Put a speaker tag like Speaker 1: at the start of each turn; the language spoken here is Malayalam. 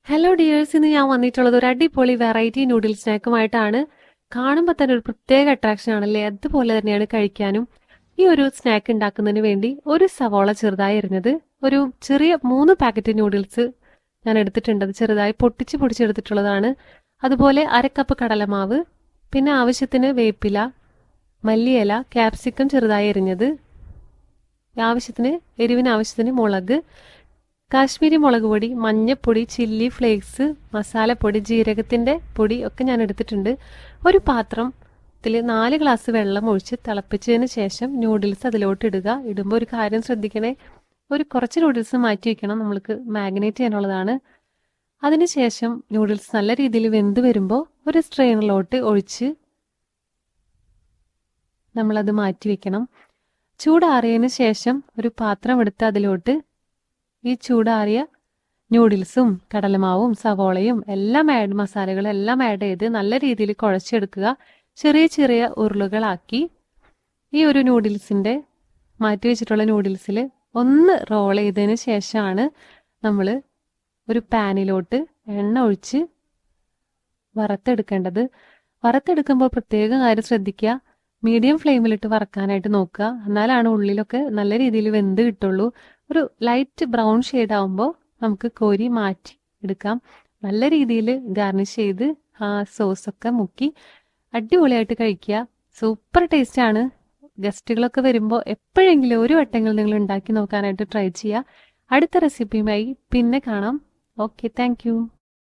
Speaker 1: ഹലോ ഡിയേഴ്സ്, ഇന്ന് ഞാൻ വന്നിട്ടുള്ളത് ഒരു അടിപൊളി വെറൈറ്റി നൂഡിൽസ് സ്നാക്കുമായിട്ടാണ്. കാണുമ്പോൾ തന്നെ ഒരു പ്രത്യേക അട്രാക്ഷൻ ആണല്ലേ. അതുപോലെ തന്നെയാണ് കഴിക്കാനും. ഈ ഒരു സ്നാക്ക് ഉണ്ടാക്കുന്നതിന് വേണ്ടി ഒരു സവോള ചെറുതായി എറിഞ്ഞത്, ഒരു ചെറിയ 3 പാക്കറ്റ് നൂഡിൽസ് ഞാൻ എടുത്തിട്ടുണ്ട്. അത് ചെറുതായി പൊടിച്ചെടുത്തിട്ടുള്ളതാണ്. അതുപോലെ അരക്കപ്പ് കടലമാവ്, പിന്നെ ആവശ്യത്തിന് വേപ്പില, മല്ലിയില, ക്യാപ്സിക്കം ചെറുതായി എറിഞ്ഞത്, എരിവിന് ആവശ്യത്തിന് മുളക്, കാശ്മീരി മുളക് പൊടി, മഞ്ഞപ്പൊടി, ചില്ലി ഫ്ലേക്സ്, മസാലപ്പൊടി, ജീരകത്തിന്റെ പൊടി ഒക്കെ ഞാൻ എടുത്തിട്ടുണ്ട്. ഒരു പാത്രത്തിൽ 4 ഗ്ലാസ് വെള്ളം ഒഴിച്ച് തിളപ്പിച്ചതിന് ശേഷം നൂഡിൽസ് അതിലോട്ട് ഇടുക. ഇടുമ്പോൾ ഒരു കാര്യം ശ്രദ്ധിക്കണേ, കുറച്ച് നൂഡിൽസ് മാറ്റി വെക്കണം, നമ്മൾക്ക് മാഗ്നേറ്റ് ചെയ്യാനുള്ളതാണ്. അതിനുശേഷം നൂഡിൽസ് നല്ല രീതിയിൽ വെന്ത് വരുമ്പോൾ ഒരു സ്ട്രെയിനറിലോട്ട് ഒഴിച്ച് നമ്മളത് മാറ്റി വെക്കണം. ചൂടാറിയതിന് ശേഷം ഒരു പാത്രം എടുത്ത് അതിലോട്ട് ഈ ചൂടാറിയ നൂഡിൽസും കടലമാവും സവോളയും മസാലകളും എല്ലാം ആഡ് ചെയ്ത് നല്ല രീതിയിൽ കുഴച്ചെടുക്കുക. ചെറിയ ചെറിയ ഉരുളകളാക്കി ഈ ഒരു മാറ്റി വെച്ചിട്ടുള്ള നൂഡിൽസിൽ ഒന്ന് റോൾ ചെയ്തതിന് ശേഷമാണ് നമ്മൾ ഒരു പാനിലോട്ട് എണ്ണ ഒഴിച്ച് വറുത്തെടുക്കേണ്ടത്. വറുത്തെടുക്കുമ്പോൾ പ്രത്യേക കാര്യം ശ്രദ്ധിക്കുക, മീഡിയം ഫ്ലെയിമിലിട്ട് വറക്കാനായിട്ട് നോക്കുക. എന്നാലാണ് ഉള്ളിലൊക്കെ നല്ല രീതിയിൽ വെന്ത് കിട്ടുള്ളൂ. ഒരു ലൈറ്റ് ബ്രൗൺ ഷെയ്ഡ് ആവുമ്പോൾ നമുക്ക് കോരി മാറ്റി എടുക്കാം. നല്ല രീതിയിൽ ഗാർണിഷ് ചെയ്ത് ആ സോസൊക്കെ മുക്കി അടിപൊളിയായിട്ട് കഴിക്കുക. സൂപ്പർ ടേസ്റ്റ് ആണ്. ഗസ്റ്റുകളൊക്കെ വരുമ്പോൾ എപ്പോഴെങ്കിലും ഒരു വട്ടമെങ്കിലും നിങ്ങൾ ഉണ്ടാക്കി നോക്കാനായിട്ട് ട്രൈ ചെയ്യുക. അടുത്ത റെസിപ്പിയുമായി പിന്നെ കാണാം. Okay, thank you.